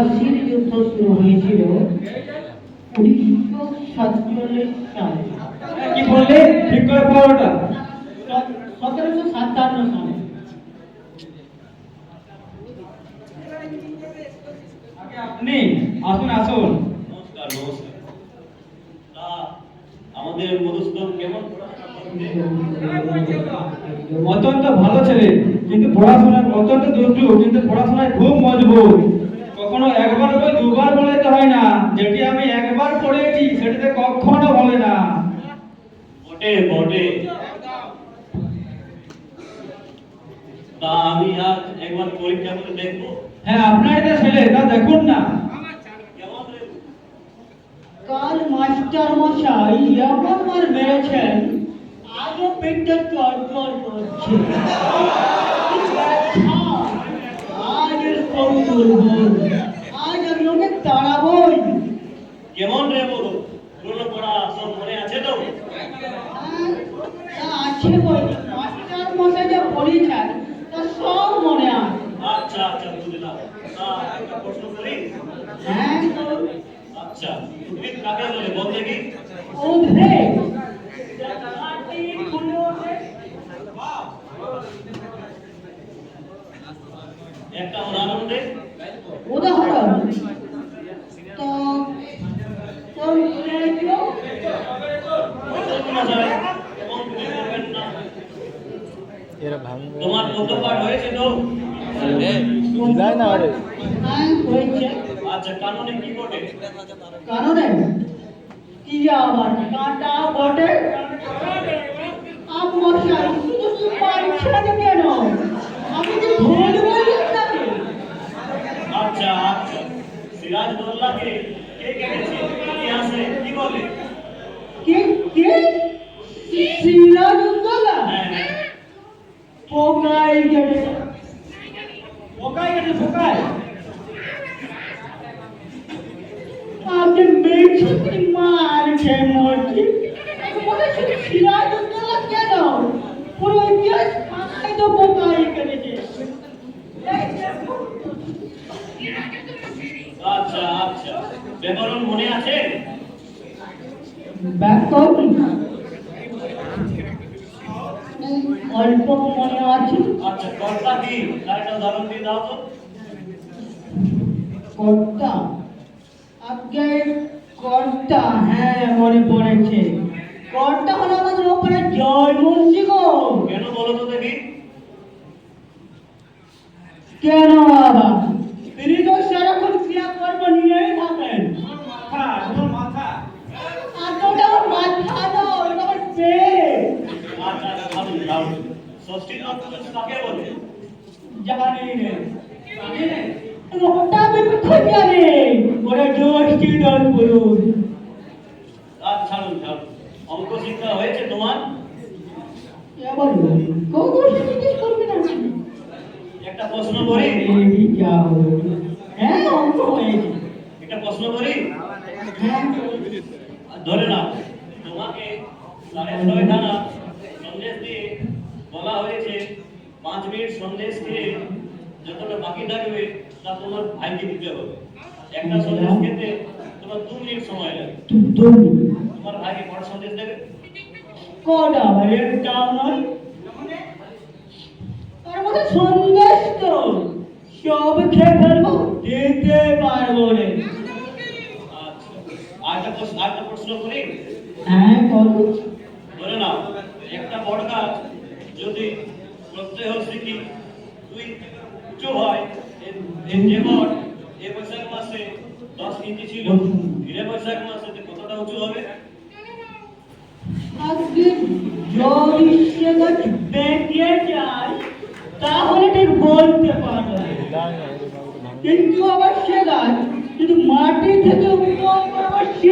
পলাশির যুদ্ধ শুরু হয়েছিল 1947 সালে। কি বললে? ঠিক করে পড়োটা। 1757 সালে। আপনি আসুন আসুন। নমস্কার নমস্কার। তা আমাদের মধুসূদন কেমন অত্যন্ত ভালো ছেলে, কিন্তু পড়াশোনায় অত্যন্ত দুষ্টু, কিন্তু পড়াশোনায় খুব মজবুত। কখনো একবার বই দুবার বলাইতে হয় না, যেটি আমি একবার পড়েছি সেটাতে কখনো বলে না। বটে বটে। তা আমি আজ একবার পরীক্ষা করে দেখবো। হ্যাঁ, আপনার এটা ছেলে, তা দেখুন না। কেমন রে? কাল মাস্টার মশাই এমন মার মেরেছেন, আজও পেটটা চড়চড় করছে। আজ এরকম দুর্বল, আজ আমি ওকে তাড়াবই। কেমন রে বলো? পুরনো পড়া সব মনে আছে তো? তা আছে বই, মাস্টার মশাই যা বলেছেন তা সব মনে আছে। আচ্ছা আচ্ছা বুঝলাম। তা একটা প্রশ্ন করি। হ্যাঁ, আচ্ছা, তুমি কাকে বলে বল দেখি? ওধে একটা উদাহরণ দে। উদাহরণ তো তোর মশাই, এমন তুমি করবেন না। তোমার পদ্য পাঠ হয়েছে তো? হয়েছে। আচ্ছা, কানুনে কি বটে? কারণে কি আবার কাটা বটে? মশাই শুধু শুধু পারছেন কেন? আমি যে ভুল বলি আপনাকে। আচ্ছা আচ্ছা, সিরাজদৌল্লাহকে কে কেটেছে? ইতিহাসে কি বলে? কে কে সিরাজউদ্দৌলা হ্যাঁ, পোকাই কেটেছে। পোকাই গেছে, পোকাই। আপনি মেয়েছি মার খেয়ে মরছি। মনে হচ্ছে সিরাজউদ্দৌলা কেন? পুরো ইতিহাস ফাঁকাই তো পোকাই কেটেছে। আচ্ছা আচ্ছা, ব্যাকরণ মনে আছে? ব্যাকরণ অল্প মনে আছে। আচ্ছা, কর্তা কি? তার একটা উদাহরণ দিয়ে দাও তো। কর্তা, আগে কর্তা, হ্যাঁ মনে পড়েছে। কর্তা হলো আমাদের ওপরে জয় মুন্সি গো। কেন বলো তো দেখি? কেন বাবা? তিনি তো সারাক্ষণ ক্রিয়াকর্ম নিয়েই থাকেন। মাথা, তোমার মাথা। আর তো ওটা আমার মাথা নয়, ওটা আমার পেট। আচ্ছা আচ্ছা, ভালো ভালো। ষষ্ঠী তত্ত্ব কাকে বলে? জানি নে, জানি নে। ওটা আমি খুব জানি। ওরা জ্যোষ্ঠী দল পুরুষ। আচ্ছা, ছাড়ুন ছাড়ুন। অঙ্ক শিক্ষা হয়েছে তোমার? এবার কখন জিজ্ঞেস করবি না? একটা প্রশ্ন করি। এই যা হলো। হ্যাঁ অঙ্ক হয়েছে। একটা প্রশ্ন করি। হ্যাঁ ধরে নাও, তোমাকে 6:30 খানা সন্দেশ দিয়ে বলা হয়েছে 5 মিনিট সন্দেশ খেয়ে যতটা বাকি থাকবে তা তোমার ভাইকে দিতে হবে। একটা সন্দেশ খেতে তোমার 2 মিনিট সময় লাগে। তোমার ভাইকে কটা সন্দেশ দেবে? কটা আবার একটাও নয়। তার মধ্যে সন্দেশ তো সব খেয়ে ফেলবো, দিতে পারবো রে। আচ্ছা, আরেকটা প্রশ্ন করি। হ্যাঁ বলো। ধরে নাও, একটা বড় গাছ যদি প্রত্যেহ স্মৃতি 2 উঁচু হয়, যে বট এ বৈশাখ মাসে 10 ইঞ্চি ছিল, ধীরে বৈশাখ মাসে কতটা উঁচু হবে? আজকে যদি সে গাছ বেঁকে যায় তাহলে ঠিক বলতে পারবো না। কিন্তু আবার সে গাছ যদি মাটি থেকে উৎপন্ন